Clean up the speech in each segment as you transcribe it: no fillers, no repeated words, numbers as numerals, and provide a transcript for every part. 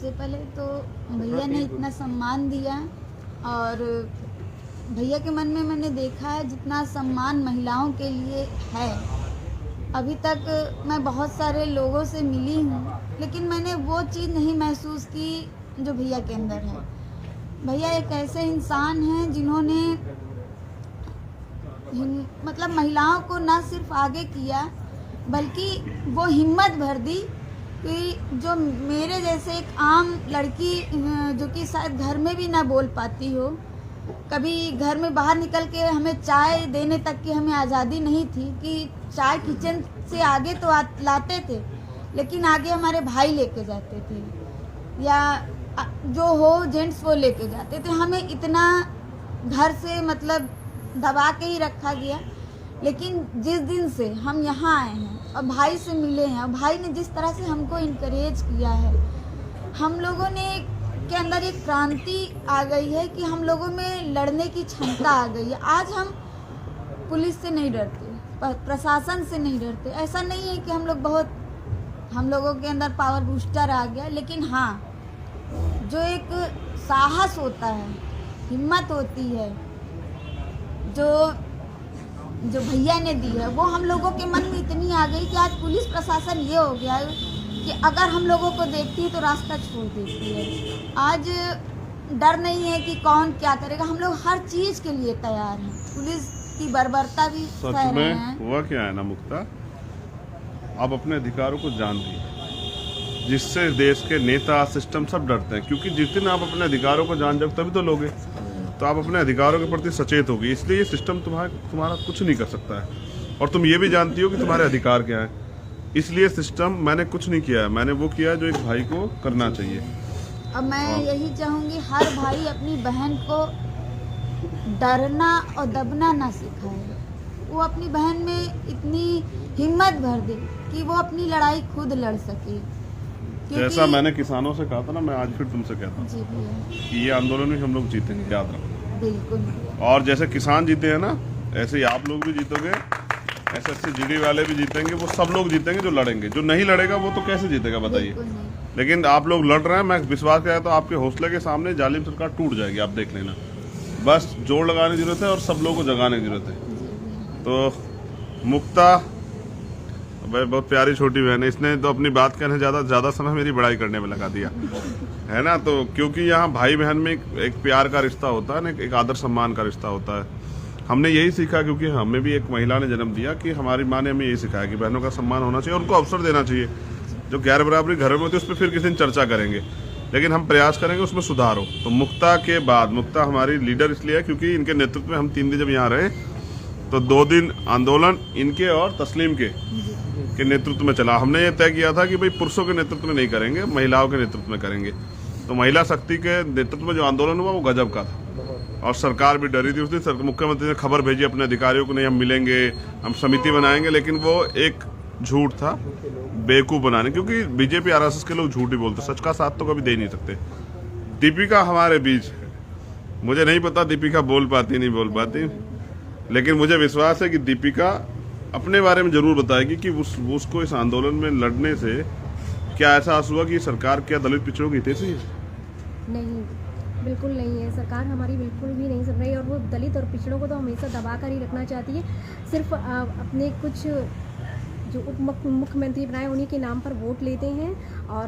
सबसे पहले तो भैया ने इतना सम्मान दिया, और भैया के मन में मैंने देखा है जितना सम्मान महिलाओं के लिए है। अभी तक मैं बहुत सारे लोगों से मिली हूँ, लेकिन मैंने वो चीज़ नहीं महसूस की जो भैया के अंदर है। भैया एक ऐसे इंसान हैं जिन्होंने मतलब महिलाओं को ना सिर्फ आगे किया, बल्कि वो हिम्मत भर दी कि जो मेरे जैसे एक आम लड़की जो कि शायद घर में भी ना बोल पाती हो, कभी घर में बाहर निकल के हमें चाय देने तक की हमें आज़ादी नहीं थी कि चाय किचन से आगे तो लाते थे, लेकिन आगे हमारे भाई लेके जाते थे या जो हो जेंट्स वो लेके जाते थे। हमें इतना घर से मतलब दबा के ही रखा गया। लेकिन जिस दिन से हम यहाँ आए हैं और भाई से मिले हैं, और भाई ने जिस तरह से हमको इनकरेज किया है, हम लोगों ने के अंदर एक क्रांति आ गई है कि हम लोगों में लड़ने की क्षमता आ गई है। आज हम पुलिस से नहीं डरते, प्रशासन से नहीं डरते। ऐसा नहीं है कि हम लोगों के अंदर पावर बूस्टर आ गया, लेकिन हाँ, जो एक साहस होता है, हिम्मत होती है, जो भैया ने दी है, वो हम लोगों के मन में इतनी आ गई कि आज पुलिस प्रशासन ये हो गया है कि अगर हम लोगों को देखती है तो रास्ता छोड़ देती है। आज डर नहीं है कि कौन क्या करेगा, हम लोग हर चीज़ के लिए तैयार हैं। पुलिस की बर्बरता भी सच में हुआ क्या है ना मुक्ता, आप अपने अधिकारों को जानती है, जिससे देश के नेता सिस्टम सब डरते हैं, क्योंकि जिस दिन आप अपने अधिकारों को जान जाओगे तभी तो लोगे, तो आप अपने अधिकारों के प्रति सचेत होगी। इसलिए ये सिस्टम तुम्हारा कुछ नहीं कर सकता है, और तुम ये भी जानती हो कि तुम्हारे अधिकार क्या है। इसलिए सिस्टम मैंने कुछ नहीं किया है, मैंने वो किया जो एक भाई को करना चाहिए। अब मैं यही चाहूँगी हर भाई अपनी बहन को डरना और दबना ना सिखाए। वो अपनी बहन में इतनी हिम्मत भर दे कि वो अपनी लड़ाई खुद लड़ सके। जैसा मैंने किसानों से कहा था ना, मैं आज फिर तुमसे कहता हूँ कि ये आंदोलन में हम लोग जीतेंगे, याद रखो। बिल्कुल। और जैसे किसान जीते हैं ना, ऐसे ही आप लोग भी जीतोगे, SSC GD वाले भी जीतेंगे, वो सब लोग जीतेंगे जो लड़ेंगे। जो नहीं लड़ेगा वो तो कैसे जीतेगा बताइए। लेकिन आप लोग लड़ रहे हैं, मैं विश्वास किया तो आपके हौसले के सामने जालिम सरकार टूट जाएगी, आप देख लेना। बस जोड़ लगाने की जरूरत है और सब लोगों को जगाने की जरूरत है। तो मुक्ता भाई बहुत प्यारी छोटी बहन है, इसने तो अपनी बात कहने ज़्यादा समय मेरी बड़ाई करने में लगा दिया है ना। तो क्योंकि यहाँ भाई बहन में एक प्यार का रिश्ता होता है ना, एक आदर सम्मान का रिश्ता होता है। हमने यही सीखा, क्योंकि हमें भी एक महिला ने जन्म दिया, कि हमारी माँ ने हमें यही सिखाया कि बहनों का सम्मान होना चाहिए, उनको अवसर देना चाहिए। जो गैर बराबरी घर में होती है उस पर फिर किसी दिन चर्चा करेंगे, लेकिन हम प्रयास करेंगे उसमें सुधार हो। तो मुक्ता के बाद, मुक्ता हमारी लीडर इसलिए है क्योंकि इनके नेतृत्व में हम 3 दिन जब यहाँ रहे तो 2 दिन आंदोलन इनके और तस्लीम के नेतृत्व में चला। हमने ये तय किया था कि भाई पुरुषों के नेतृत्व में नहीं करेंगे, महिलाओं के नेतृत्व में करेंगे। तो महिला शक्ति के नेतृत्व में जो आंदोलन हुआ वो गजब का था, और सरकार भी डरी थी। उस दिन मुख्यमंत्री ने खबर भेजी अपने अधिकारियों को, नहीं हम मिलेंगे, हम समिति बनाएंगे, लेकिन वो एक झूठ था बेवकूफ़ बनाने, क्योंकि बीजेपी RSS के लोग झूठ ही बोलते, सच का साथ तो कभी दे नहीं सकते। दीपिका हमारे बीच है, मुझे नहीं पता दीपिका बोल पाती नहीं बोल पाती, लेकिन मुझे विश्वास है कि दीपिका अपने बारे में जरूर बताएगी कि उसको इस आंदोलन में लड़ने से क्या एहसास हुआ कि सरकार क्या दलित पिछड़ों की हितैषी है। नहीं, बिल्कुल नहीं है। सरकार हमारी बिल्कुल भी नहीं सुन रही, और वो दलित और पिछड़ों को तो हमेशा दबा कर ही रखना चाहती है। सिर्फ अपने कुछ जो उप मुख्यमंत्री बनाए उन्हीं के नाम पर वोट लेते हैं, और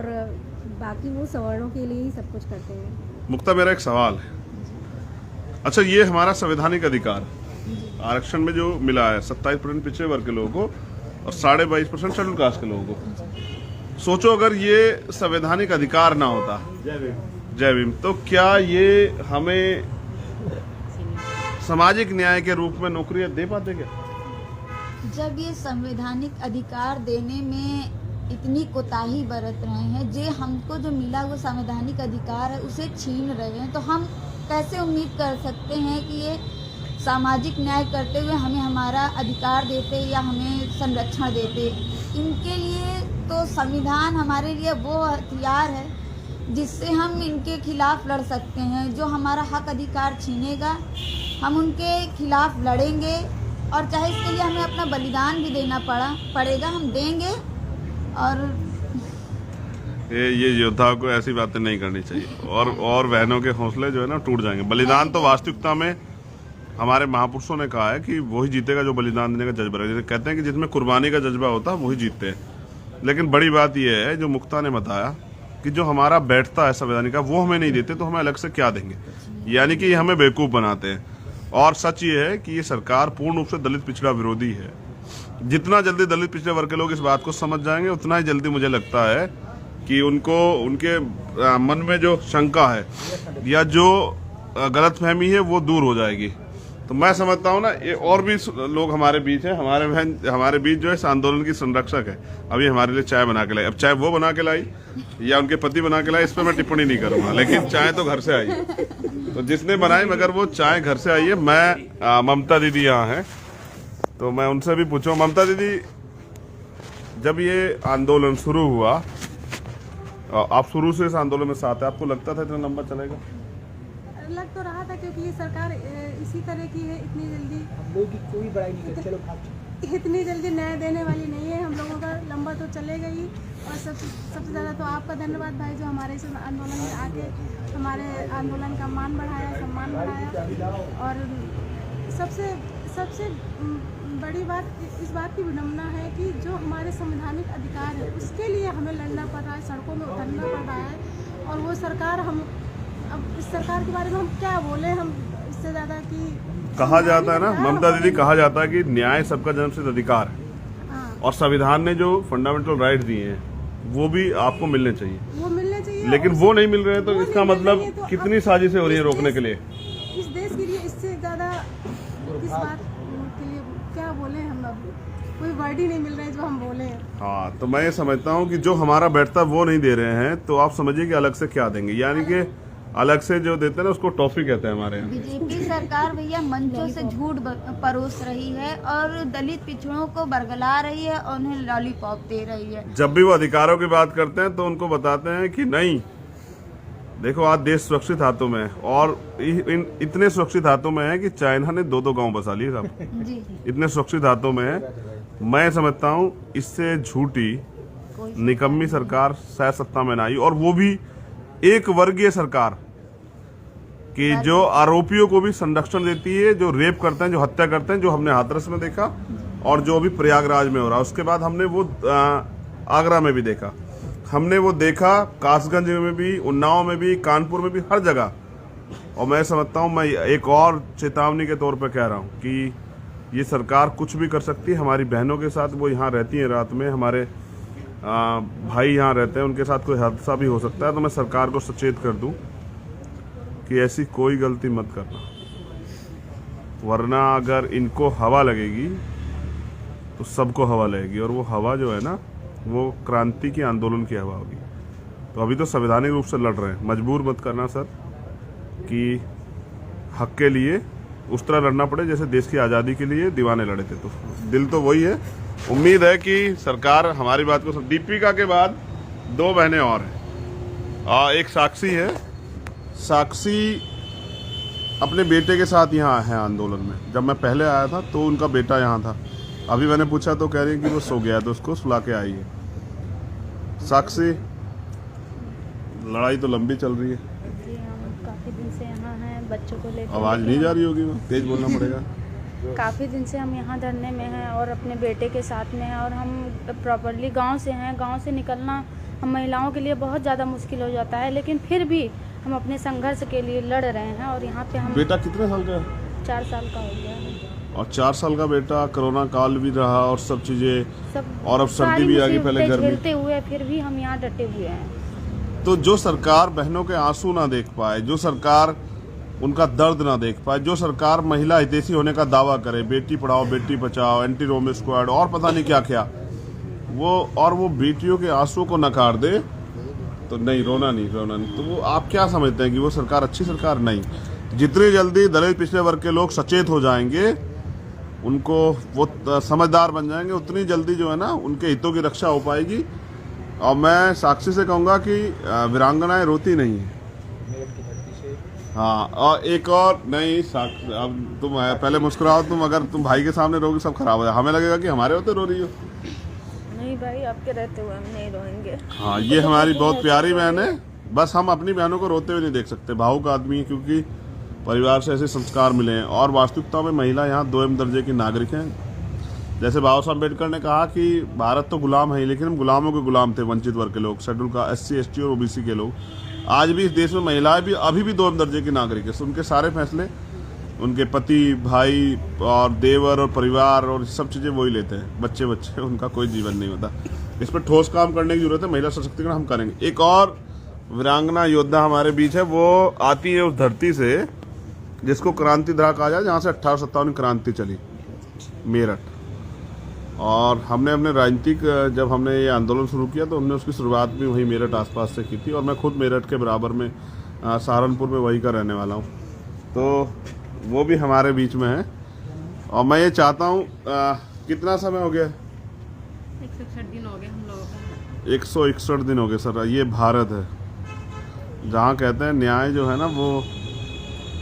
बाकी वो सवर्णों के लिए ही सब कुछ करते हैं। मुक्ता, मेरा एक सवाल है। अच्छा, ये हमारा संवैधानिक अधिकार आरक्षण में जो मिला है 27% पिछड़े वर्ग के लोगों को और 22.5% शेड्यूल कास्ट के लोगों को, सोचो अगर ये संवैधानिक अधिकार ना होता, जय भीम, तो क्या ये हमें सामाजिक न्याय के रूप में नौकरियां दे पाते क्या? जब ये संवैधानिक अधिकार देने में इतनी कोताही बरत रहे हैं, जो हमको जो मिला वो संवैधानिक अधिकार है उसे छीन रहे हैं, तो हम कैसे उम्मीद कर सकते हैं कि ये सामाजिक न्याय करते हुए हमें हमारा अधिकार देते या हमें संरक्षण देते। इनके लिए तो संविधान हमारे लिए वो हथियार है जिससे हम इनके खिलाफ लड़ सकते हैं। जो हमारा हक अधिकार छीनेगा हम उनके खिलाफ लड़ेंगे, और चाहे इसके लिए हमें अपना बलिदान भी देना पड़ेगा, हम देंगे। और ये योद्धाओं को ऐसी बातें नहीं करनी चाहिए, और बहनों के हौसले जो है ना टूट जाएंगे। बलिदान तो वास्तविकता में हमारे महापुरुषों ने कहा है कि वही जीतेगा जो बलिदान देने का जज्बा है। जैसे कहते हैं कि जिसमें कुर्बानी का जज्बा होता है वही जीतते हैं। लेकिन बड़ी बात यह है जो मुक्ता ने बताया कि जो हमारा बैठता है संवैधानिक का वो हमें नहीं देते, तो हमें अलग से क्या देंगे, यानी कि ये हमें बेवकूफ़ बनाते हैं। और सच ये है कि ये सरकार पूर्ण रूप से दलित पिछड़ा विरोधी है। जितना जल्दी दलित पिछड़े वर्ग के लोग इस बात को समझ जाएंगे उतना ही जल्दी मुझे लगता है कि उनको उनके मन में जो शंका है या जो गलतफहमी है वो दूर हो जाएगी। तो मैं समझता हूँ ना, ये और भी लोग हमारे बीच हैं, हमारे बीच जो है इस आंदोलन की संरक्षक है। अभी हमारे लिए चाय बना के लाई, अब चाय वो बना के लाई या उनके पति बना के लाई, इस पर मैं टिप्पणी नहीं करूंगा, लेकिन चाय तो घर से आई है। तो जिसने बनाई, मगर वो चाय घर से आई है। मैं ममता दीदी यहाँ है, तो मैं उनसे भी पूछूँ। ममता दीदी, जब ये आंदोलन शुरू हुआ, आप शुरू से इस आंदोलन में साथ है, आपको लगता था इतना लंबा चलेगा? लग तो रहा था, क्योंकि ये सरकार इसी तरह की है, इतनी जल्दी हम लोग की कोई बड़ाई नहीं है, चलो इतनी जल्दी न्याय देने वाली नहीं है। हम लोगों का लंबा तो चलेगा ही। और सबसे ज़्यादा तो आपका धन्यवाद भाई, जो हमारे इस आंदोलन में आके हमारे आंदोलन का मान बढ़ाया, सम्मान बढ़ाया। और सबसे बड़ी बात इस बात की विडम्बना है कि जो हमारे संवैधानिक अधिकार है उसके लिए हमें लड़ना पड़ रहा है, सड़कों में उतरना पड़ रहा है। और वो सरकार, हम अब इस सरकार के बारे में हम क्या बोले, हम इससे ज़्यादा कि कहा जाता है ना ममता दीदी, कहा जाता है कि न्याय सबका जन्मसिद्ध अधिकार है। और संविधान ने जो फंडामेंटल राइट दिए हैं वो भी आपको मिलने चाहिए, वो मिलने चाहिए। लेकिन वो नहीं मिल रहे हैं, तो इसका मतलब कितनी साजिशें हो रही है रोकने के लिए। इस देश के लिए इससे ज़्यादा किस बात के लिए क्या बोले हम, अब कोई वर्ड ही नहीं मिल रहा है जो हम बोले। हाँ, तो मैं ये समझता हूँ कि जो हमारा बैठता वो नहीं दे रहे हैं, तो आप समझिए कि अलग से क्या देंगे, यानी कि अलग से जो देते हैं ना उसको टॉफी कहते हैं हमारे यहाँ। बीजेपी सरकार भैया मंचों से झूठ परोस रही है और दलित पिछड़ों को बरगला रही है और उन्हें लॉलीपॉप दे रही है। जब भी वो अधिकारों की बात करते हैं तो उनको बताते हैं कि नहीं, देखो आज देश सुरक्षित हाथों में है, और इतने सुरक्षित हाथों में है कि चाइना ने 2-2 गांव बसा लिए साहब। जी, इतने सुरक्षित हाथों में है। मैं समझता हूँ इससे झूठी निकम्मी सरकार शायद सत्ता में ना आई, और वो भी एक वर्गीय सरकार कि जो आरोपियों को भी संरक्षण देती है, जो रेप करते हैं, जो हत्या करते हैं, जो हमने हाथरस में देखा और जो अभी प्रयागराज में हो रहा है। उसके बाद हमने वो आगरा में भी देखा, हमने वो देखा कासगंज में भी, उन्नाव में भी, कानपुर में भी, हर जगह। और मैं समझता हूँ, मैं एक और चेतावनी के तौर पर कह रहा हूँ कि ये सरकार कुछ भी कर सकती है। हमारी बहनों के साथ वो यहाँ रहती हैं रात में, हमारे भाई यहाँ रहते हैं, उनके साथ कोई हादसा भी हो सकता है। तो मैं सरकार को सचेत कर दूं कि ऐसी कोई गलती मत करना, वरना अगर इनको हवा लगेगी तो सबको हवा लगेगी, और वो हवा जो है ना वो क्रांति की, आंदोलन की हवा होगी। तो अभी तो संवैधानिक रूप से लड़ रहे हैं, मजबूर मत करना सर कि हक के लिए उस तरह लड़ना पड़े जैसे देश की आज़ादी के लिए दीवाने लड़े थे। तो दिल तो वही है। उम्मीद है कि सरकार हमारी बात को दीपिका के बाद 2 बहनें और हैं, एक साक्षी है। साक्षी अपने बेटे के साथ यहाँ है आंदोलन में। जब मैं पहले आया था तो उनका बेटा यहाँ था, अभी मैंने पूछा तो कह रही है कि वो सो गया, तो उसको सुला के आई है। साक्षी, लड़ाई तो लंबी चल रही है। जी हम काफ़ी दिन से यहाँ हैं, बच्चों को लेकर। आवाज़ नहीं जा रही होगी, वो तेज बोलना पड़ेगा। काफ़ी दिन से हम यहाँ धरने में हैं और अपने बेटे के साथ में हैं, और हम प्रॉपरली गांव से हैं। गांव से निकलना हम महिलाओं के लिए बहुत ज़्यादा मुश्किल हो जाता है, लेकिन फिर भी हम अपने संघर्ष के लिए लड़ रहे हैं। और यहाँ पे हम, बेटा कितने साल का है? 4 साल का हो गया है। और 4 साल का बेटा, कोरोना काल भी रहा और सब चीज़ें, सब और अब सर्दी भी आ गई, पहले गर्मी, झेलते हुए फिर भी हम यहाँ डटे हुए हैं। तो जो सरकार बहनों के आंसू ना देख पाए, जो सरकार उनका दर्द ना देख पाए, जो सरकार महिला हितैषी होने का दावा करे, बेटी पढ़ाओ बेटी बचाओ, एंटी रोम स्क्वाड और पता नहीं क्या क्या, वो बेटियों के आंसू को नकार दे, तो नहीं, रोना नहीं। तो वो आप क्या समझते हैं कि वो सरकार अच्छी सरकार? नहीं। जितनी जल्दी दलित पिछड़े वर्ग के लोग सचेत हो जाएंगे, उनको वो समझदार बन जाएंगे, उतनी जल्दी जो है ना उनके हितों की रक्षा हो पाएगी। और मैं साक्षी से कहूँगा कि वीरांगनाएं रोती नहीं है। हाँ, और एक और नहीं, अब तुम पहले मुस्कुराओ, तुम अगर तुम भाई के सामने रोगी सब खराब हो जाए, हमें लगेगा कि हमारे होते रो रही हो। नहीं, नहीं भाई, आपके रहते हुए हम नहीं रोएंगे। हाँ, ये हमारी बहुत प्यारी बहन है। बस हम अपनी बहनों को रोते हुए नहीं देख सकते। भावुक आदमी है, क्योंकि परिवार से ऐसे संस्कार मिले हैं। और वास्तविकता में महिला यहाँ 2 दर्जे की नागरिक हैं। जैसे बाबा साहब अम्बेडकर ने कहा कि भारत तो गुलाम है, लेकिन हम गुलामों के गुलाम थे, वंचित वर्ग के लोग, शेड्यूल का SC ST और OBC के लोग। आज भी इस देश में महिलाएं भी अभी भी 2 दर्जे की नागरिक है। उनके सारे फैसले उनके पति, भाई और देवर और परिवार और सब चीज़ें वही लेते हैं। बच्चे उनका कोई जीवन नहीं होता। इस पर ठोस काम करने की जरूरत है। महिला सशक्तिकरण हम करेंगे। एक और वीरांगना योद्धा हमारे बीच है। वो आती है उस धरती से जिसको क्रांति धरा कहा जाए, जहाँ से 1857 क्रांति चली, मेरठ। और हमने अपने राजनीतिक जब हमने ये आंदोलन शुरू किया तो हमने उसकी शुरुआत भी वहीं मेरठ आसपास से की थी। और मैं खुद मेरठ के बराबर में सहारनपुर में वहीं का रहने वाला हूँ। तो वो भी हमारे बीच में है। और मैं ये चाहता हूँ, कितना समय हो गया? 161 दिन हो गए हम लोगों को। 161 दिन हो गए सर। ये भारत है जहाँ कहते हैं न्याय जो है ना वो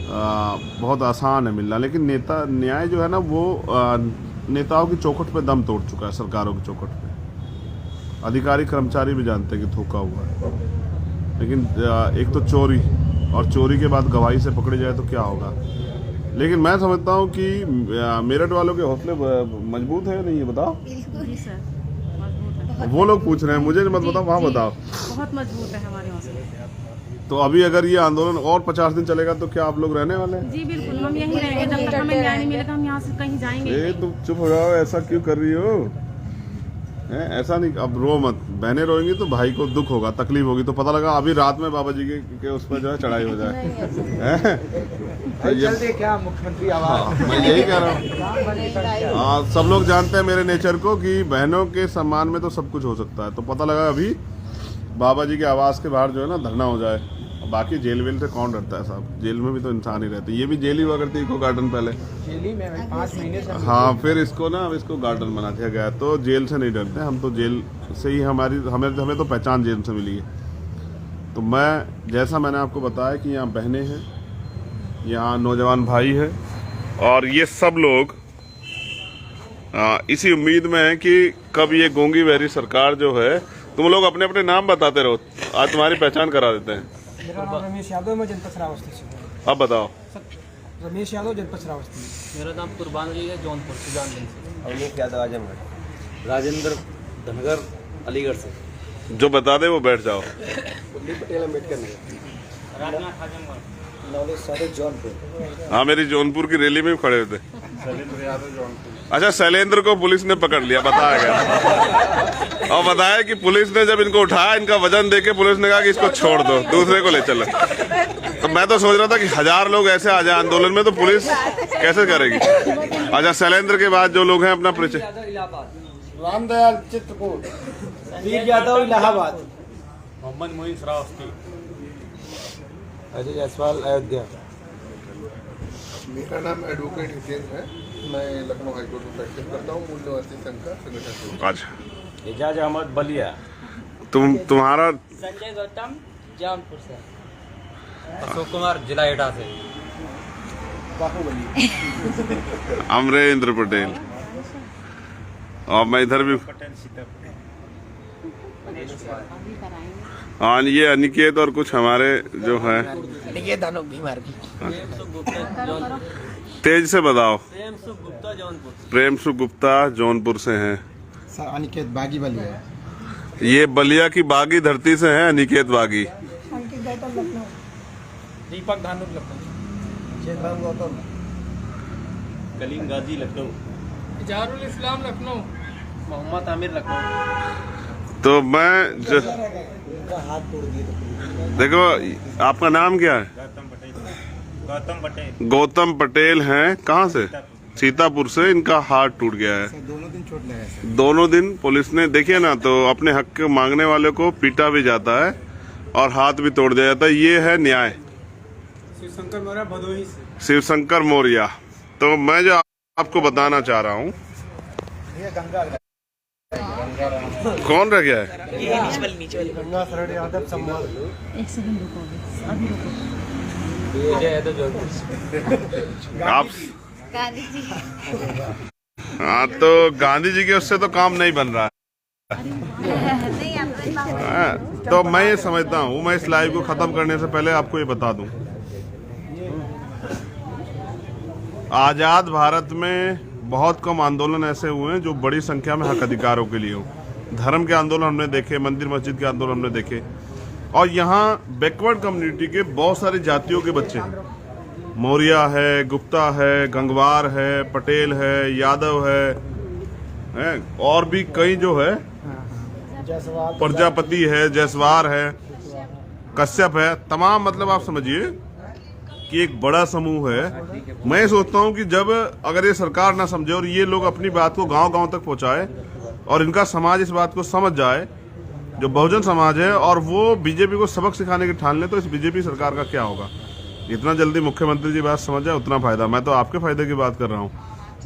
बहुत आसान है मिलना, लेकिन न्याय जो है ना वो नेताओं की चौखट पे दम तोड़ चुका है, सरकारों की चौखट पे। अधिकारी कर्मचारी भी जानते हैं कि धोखा हुआ है। लेकिन एक तो चोरी, और चोरी के बाद गवाही से पकड़े जाए तो क्या होगा। लेकिन मैं समझता हूँ कि मेरठ वालों के हौसले मजबूत है, नहीं है? बताओ। जी सर, मजबूत है। वो लोग पूछ रहे हैं, मुझे मत बताओ, वहाँ बताओ। बहुत मजबूत है हमारे हौसले। तो अभी अगर ये आंदोलन और 50 दिन चलेगा तो क्या आप लोग रहने वाले हैं? जी बिल्कुल, हम यहीं रहेंगे जब तक हमें न्याय नहीं मिलेगा। हम यहाँ से कहीं जाएंगे ए, तुम चुप हो जाओ, ऐसा क्यों कर रही हो? ऐसा नहीं, अब रो मत। बहनें रोएंगी तो भाई को दुख होगा, तकलीफ होगी। तो पता लगा अभी रात में बाबा जी के उस पर जो है चढ़ाई हो जाए। जल्दी क्या मुख्यमंत्री आवाज। मैं यही कह रहा हूँ। सब लोग जानते हैं मेरे नेचर को कि बहनों के सम्मान में तो सब कुछ हो सकता है। तो पता लगा अभी बाबा जी के आवास के बाहर जो है ना धरना हो जाए। बाकी जेल वेल से कौन डरता है साहब? जेल में भी तो इंसान ही रहते। ये भी जेल ही हुआ करती इको गार्डन पहले। जेल ही में 5 महीने से। हाँ, फिर इसको गार्डन बना दिया गया। तो जेल से नहीं डरते हम। तो जेल से ही हमें तो पहचान जेल से मिली है। तो मैंने आपको बताया कि यहाँ बहनें हैं, यहाँ नौजवान भाई है, और ये सब लोग इसी उम्मीद में है कि कब ये गोंगी बहरी सरकार जो है, तुम लोग अपने अपने नाम बताते रहो, आज तुम्हारी पहचान करा देते हैं। मेरा नाम रमेश यादव, मैं जनपद श्रावस्ती से। अब बताओ। रमेश यादव, जनपद श्रावस्ती। मेरा नाम कुर्बान अली है, जौनपुर सुजानगंज से। अवनीश यादव, आजमगढ़। राजेंद्र धनगर, अलीगढ़ से। जो बता दे वो बैठ जाओ। पटेल, अम्बेडकर नगर। राजनाथ, आजमगढ़। नवनीत यादव, जौनपुर। हाँ, मेरी जौनपुर की रैली में भी खड़े थे। अच्छा, शैलेंद्र को पुलिस ने पकड़ लिया, बताया गया। और बताया कि पुलिस ने जब इनको उठाया, इनका वजन देके पुलिस ने कहा कि इसको छोड़ दो, दूसरे को ले चलो। तो मैं तो सोच रहा था कि 1000 लोग ऐसे आ जाए आंदोलन में तो पुलिस कैसे करेगी। अच्छा, शैलेंद्र के बाद जो लोग हैं अपना परिचय। रामदयाल चित्रकूट। वीर यादव, इलाहाबाद। मोहम्मद मोइन श्रावस्ती। अजय जायसवाल, अयोध्या। मेरा नाम एडवोकेट हितेंद्र है। मैं लखनऊ हाईकोर्ट में प्रैक्टिस करता हूँ, मूल निवासी संघ का संगठन से। अच्छा, एजाज अहमद, बलिया। तुम्हारा? संजय गौतम, जौनपुर से। अशोक कुमार, जिला एटा से। अमरेंद्र पटेल। और मैं इधर भी। हाँ, ये अनिकेत और कुछ हमारे जो है। तेज से बताओ। प्रेम सुख गुप्ता, जौनपुर। प्रेम सुख गुप्ता जौनपुर से हैं। अनिकेत बागी, बलिया। ये बलिया की बागी धरती से हैं अनिकेत बागी। दीपक धानुक, लखनऊ। शेखराम गौतम। कलीम गाजी, लखनऊ। इजहारुल इस्लाम, लखनऊ। मोहम्मद आमिर, लखनऊ। तो मैं हाथ तोड़ दिए। देखो, आपका नाम क्या है? गौतम पटेल। गौतम पटेल हैं। कहाँ से? सीतापुर से। इनका हाथ टूट गया है। दोनों दिन चोट लगा है। दोनों दिन पुलिस ने, देखिए ना, तो अपने हक के मांगने वाले को पीटा भी जाता है और हाथ भी तोड़ दिया जाता है। ये है न्याय। शिवशंकर मौर्य, भदोही से। शिवशंकर मौर्य। तो मैं जो आपको बताना चाह रहा हूँ, कौन रह गया है? गंगा शरण यादव, संभल। एक सेकंड रुको, अभी रुको। विजय यादव, जौनपुर। आप? हाँ, तो गांधी जी के उससे तो काम नहीं बन रहा है। नहीं आप तो मैं ये समझता हूँ, मैं इस लाइव को खत्म करने से पहले आपको ये बता दूं, आजाद भारत में बहुत कम आंदोलन ऐसे हुए हैं जो बड़ी संख्या में हक अधिकारों के लिए हो। धर्म के आंदोलन हमने देखे, मंदिर मस्जिद के आंदोलन हमने देखे, और यहाँ बैकवर्ड कम्युनिटी के बहुत सारी जातियों के बच्चे हैं। मौर्य है, गुप्ता है, गंगवार है, पटेल है, यादव है, और भी कई जो है, प्रजापति है, जयसवार है, कश्यप है, तमाम, मतलब आप समझिए कि एक बड़ा समूह है। मैं सोचता हूं कि जब अगर ये सरकार ना समझे और ये लोग अपनी बात को गांव-गांव तक पहुंचाए और इनका समाज इस बात को समझ जाए, जो बहुजन समाज है, और वो बीजेपी को सबक सिखाने की ठान ले, तो इस बीजेपी सरकार का क्या होगा। जितना जल्दी मुख्यमंत्री जी बात समझ जाए उतना फायदा। मैं तो आपके फायदे की बात कर रहा हूँ,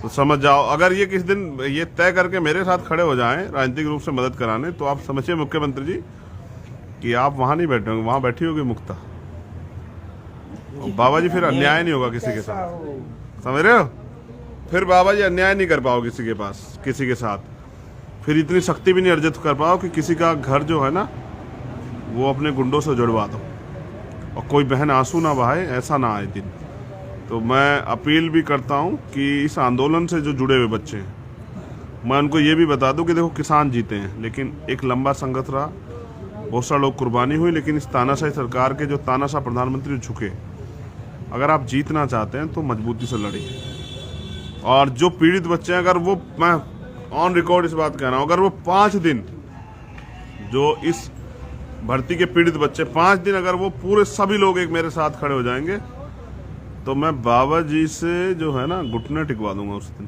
तो समझ जाओ। अगर ये किस दिन ये तय करके मेरे साथ खड़े हो जाएं राजनीतिक रूप से मदद कराने, तो आप समझिए मुख्यमंत्री जी कि आप वहां नहीं बैठे होंगे, वहां बैठी होगी मुक्ता। बाबा जी फिर अन्याय नहीं होगा किसी के साथ, समझ रहे हो। फिर बाबा जी अन्याय नहीं कर पाओ किसी के पास, किसी के साथ। फिर इतनी शक्ति भी नहीं अर्जित कर पाओ कि किसी का घर जो है ना वो अपने गुंडों से जुड़वा दो और कोई बहन आंसू ना बहाए, ऐसा ना आए दिन। तो मैं अपील भी करता हूं कि इस आंदोलन से जो जुड़े हुए बच्चे हैं, मैं उनको ये भी बता दूं कि देखो, किसान जीते हैं लेकिन एक लंबा संघर्ष रहा, बहुत सारे लोग कुर्बानी हुई, लेकिन इस तानाशाही सरकार के जो तानाशाह प्रधानमंत्री झुके। अगर आप जीतना चाहते हैं तो मजबूती से लड़िए। और जो पीड़ित बच्चे हैं, अगर वो, मैं ऑन रिकॉर्ड इस बात कह रहा हूँ, अगर वो 5 दिन जो इस भर्ती के पीड़ित बच्चे 5 दिन अगर वो पूरे सभी लोग एक मेरे साथ खड़े हो जाएंगे, तो मैं बाबा जी से जो है ना घुटने टिकवा दूंगा उस दिन।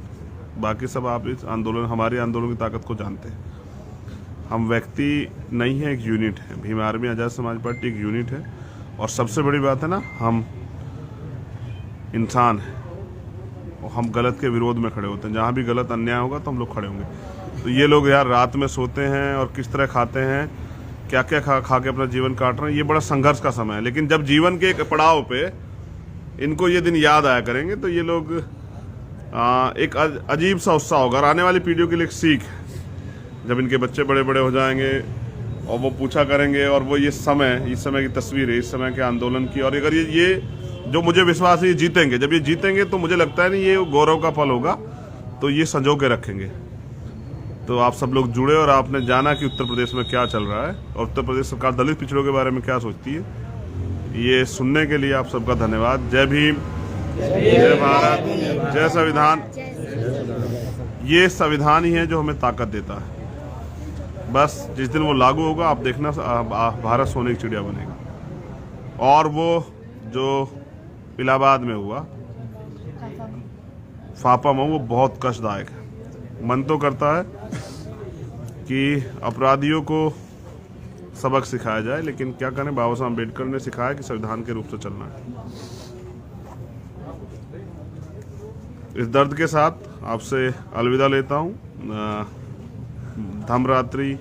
बाकी सब आप इस आंदोलन, हमारे आंदोलन की ताकत को जानते हैं। हम व्यक्ति नहीं है, एक यूनिट है। भीम आर्मी आज़ाद समाज पार्टी एक यूनिट है, और सबसे बड़ी बात है ना, हम इंसान हैं और हम गलत के विरोध में खड़े होते हैं। जहाँ भी गलत अन्याय होगा तो हम लोग खड़े होंगे। तो ये लोग यार रात में सोते हैं और किस तरह खाते हैं, क्या क्या खा के अपना जीवन काट रहे हैं, ये बड़ा संघर्ष का समय है। लेकिन जब जीवन के एक पड़ाव पे इनको ये दिन याद आया करेंगे, तो ये लोग एक अजीब सा उत्साह होगा। और आने वाली पीढ़ियों के लिए एक सीख है, जब इनके बच्चे बड़े बड़े हो जाएंगे और वो पूछा करेंगे, और वो इस समय की तस्वीर है, इस समय के आंदोलन की। और अगर ये जो मुझे विश्वास है ये जीतेंगे, जब ये जीतेंगे तो मुझे लगता है नहीं ये गौरव का पल होगा, तो ये संजो के रखेंगे। तो आप सब लोग जुड़े और आपने जाना कि उत्तर प्रदेश में क्या चल रहा है और उत्तर प्रदेश सरकार दलित पिछड़ों के बारे में क्या सोचती है। ये सुनने के लिए आप सबका धन्यवाद। जय भीम, जय भारत, जय संविधान। ये संविधान ही है जो हमें ताकत देता है। बस जिस दिन वो लागू होगा, आप देखना भारत सोने की चिड़िया बनेगा। और वो जो इलाहाबाद में हुआ, फापा में, वो बहुत कष्टदायक है। मन तो करता है कि अपराधियों को सबक सिखाया जाए, लेकिन क्या करें, बाबा साहब अम्बेडकर ने सिखाया कि संविधान के रूप से चलना है। इस दर्द के साथ आपसे अलविदा लेता हूँ। धर्मरात्रि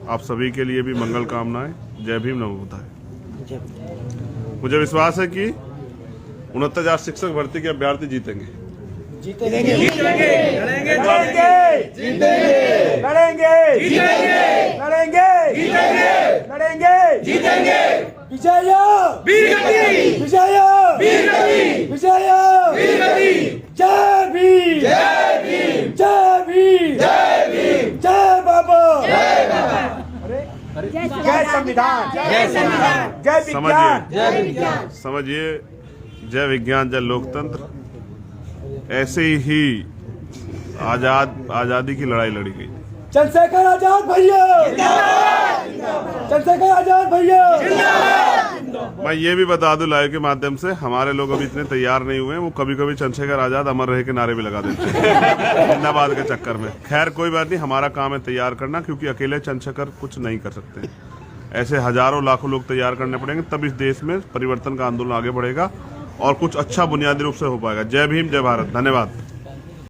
आप सभी के लिए भी मंगल कामनाएं। जय भीम, नमो बुद्धाय। मुझे विश्वास है कि 69,000 शिक्षक भर्ती के अभ्यर्थी जीतेंगे। जीतेंगे, जीतेंगे, लड़ेंगे, जीतेंगे, लड़ेंगे, लड़ेंगे, लड़ेंगे, जीतेंगे। विजय, वीरगति, विजय, वीरगति, विजय, वीरगति। जय भीम, जय भीम, जय भीम, जय भीम, जय बाबा, जय बाबा। जय संविधान, जय संविधान, जय विज्ञान, जय विज्ञान। समझिए, जय विज्ञान, जय लोकतंत्र। ऐसे ही आजादी की लड़ाई लड़ी गई। चंद्रशेखर आजाद भैया, चंद्रशेखर आजाद भैया। मैं ये भी बता दूं लाइव के माध्यम से, हमारे लोग अभी इतने तैयार नहीं हुए हैं। वो कभी कभी चंद्रशेखर आजाद अमर रहे के नारे भी लगा देते हैं जिंदाबाद के चक्कर में। खैर कोई बात नहीं, हमारा काम है तैयार करना, क्योंकि अकेले चंद्रशेखर कुछ नहीं कर सकते। ऐसे हजारों लाखों लोग तैयार करने पड़ेंगे, तब इस देश में परिवर्तन का आंदोलन आगे बढ़ेगा और कुछ अच्छा बुनियादी रूप से हो पाएगा। जय भीम, जय भारत, धन्यवाद।